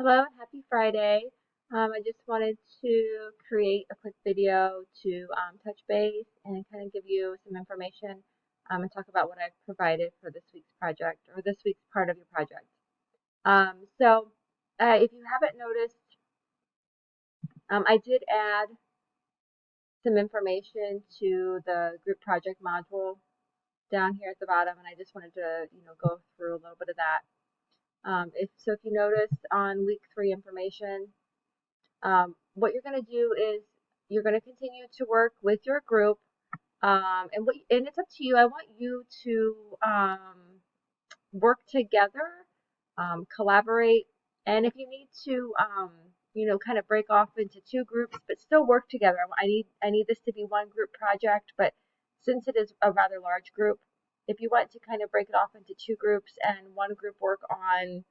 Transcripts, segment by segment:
Hello and happy Friday. I just wanted to create a quick video to touch base and kind of give you some information and talk about what I've provided for this week's project or this week's part of your project. If you haven't noticed, I did add some information to the group project module down here at the bottom, and I just wanted to, go through a little bit of that. If you notice on week 3 information, what you're going to do is you're going to continue to work with your group, and it's up to you. I want you to work together, collaborate, and if you need to, kind of break off into 2 groups, but still work together. I need this to be one group project, but since it is a rather large group, if you want to kind of break it off into 2 groups and one group work on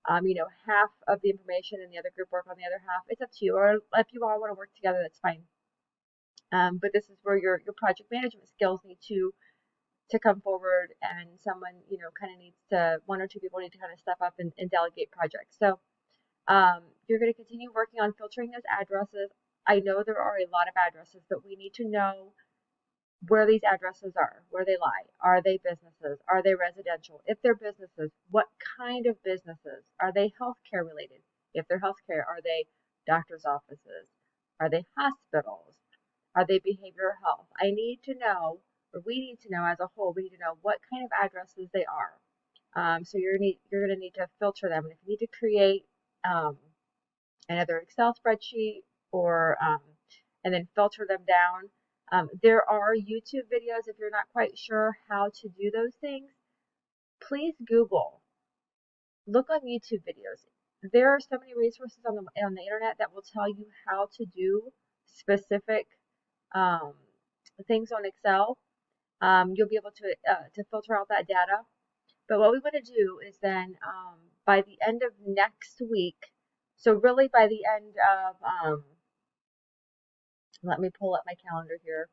half of the information and the other group work on the other half, it's up to you. Or if you all want to work together, that's fine. But this is where your project management skills need to come forward, and someone, kind of needs to, 1 or 2 people need to kind of step up and delegate projects. So you're going to continue working on filtering those addresses. I know there are a lot of addresses, but we need to know where these addresses are, where they lie. Are they businesses? Are they residential? If they're businesses, what kind of businesses? Are they healthcare related? If they're healthcare, are they doctor's offices? Are they hospitals? Are they behavioral health? I need to know, or we need to know as a whole, we need to know what kind of addresses they are. So you're going to need to filter them. And if you need to create another Excel spreadsheet or and then filter them down, there are YouTube videos. If you're not quite sure how to do those things, please Google. Look on YouTube videos. There are so many resources on the internet that will tell you how to do specific things on Excel. You'll be able to filter out that data. But what we want to do is then by the end of next week, so really by the end of let me pull up my calendar here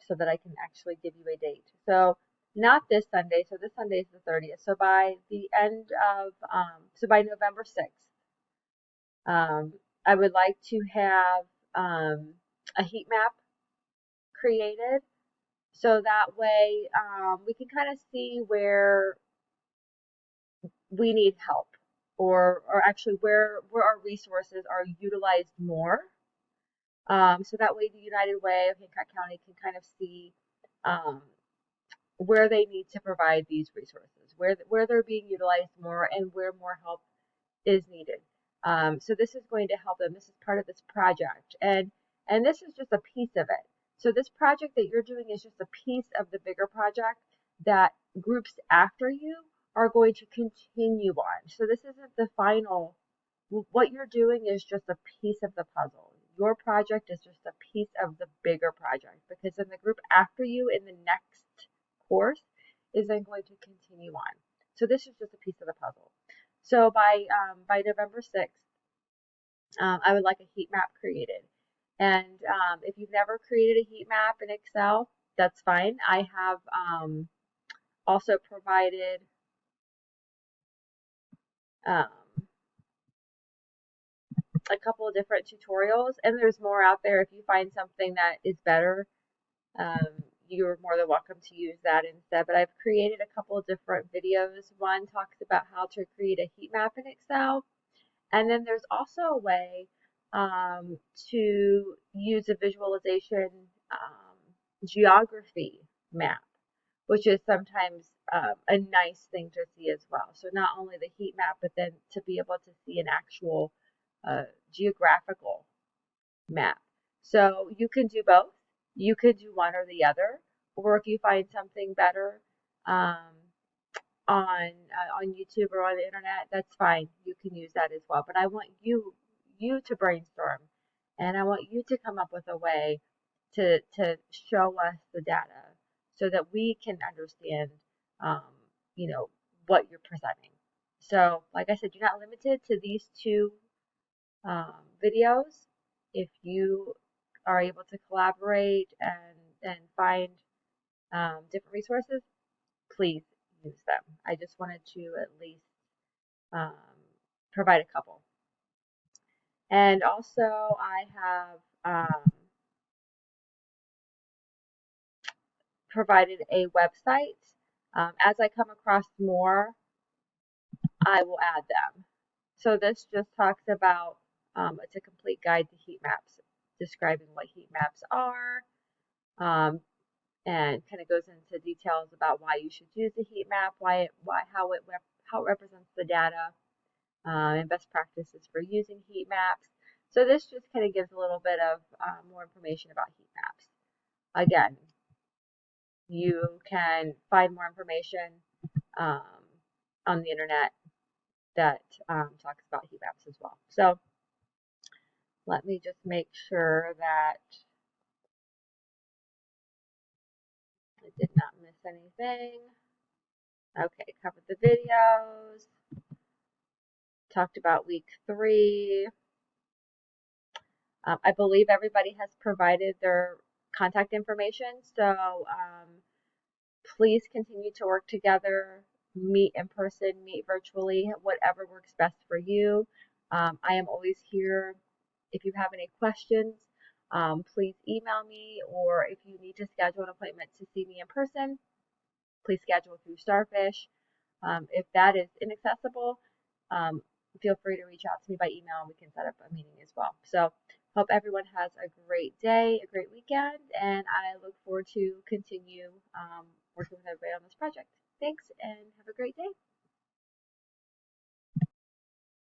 so that I can actually give you a date. So not this Sunday, so this Sunday is the 30th. So by the end of, so by November 6th, I would like to have a heat map created. So that way we can kind of see where we need help, or actually where our resources are utilized more. So that way the United Way of Hancock County can kind of see where they need to provide these resources, where they're being utilized more, and where more help is needed. So this is going to help them. This is part of this project, and this is just a piece of it. So this project that you're doing is just a piece of the bigger project that groups after you are going to continue on. So this isn't the final. What you're doing is just a piece of the puzzle. Your project is just a piece of the bigger project, because then the group after you in the next course is then going to continue on. So this is just a piece of the puzzle. So by November 6th, I would like a heat map created. And if you've never created a heat map in Excel, that's fine. I have also provided a couple of different tutorials, and there's more out there. If you find something that is better, you're more than welcome to use that instead. But I've created a couple of different videos. One talks about how to create a heat map in Excel, and then there's also a way to use a visualization geography map, which is sometimes a nice thing to see as well. So not only the heat map, but then to be able to see an actual geographical map. So you can do both. You could do one or the other, or if you find something better on YouTube or on the internet, that's fine. You can use that as well. But I want you to brainstorm, and I want you to come up with a way to show us the data so that we can understand, what you're presenting. So, like I said, you're not limited to these 2 videos. If you are able to collaborate and find different resources, please use them. I just wanted to at least provide a couple. And also I have provided a website. As I come across more, I will add them. So this just talks about, it's a complete guide to heat maps, describing what heat maps are, um, and kind of goes into details about why you should use a heat map, how it represents the data, and best practices for using heat maps. So this just kind of gives a little bit of more information about heat maps. Again, you can find more information um, on the internet that talks about heat maps as well. So let me just make sure that I did not miss anything. Okay, covered the videos, talked about week 3. I believe everybody has provided their contact information, so please continue to work together, meet in person, meet virtually, whatever works best for you. I am always here. If you have any questions, please email me, or if you need to schedule an appointment to see me in person, please schedule through Starfish. If that is inaccessible, um, feel free to reach out to me by email and we can set up a meeting as well. So, hope everyone has a great day, a great weekend, and I look forward to continue working with everybody on this project. Thanks and have a great day.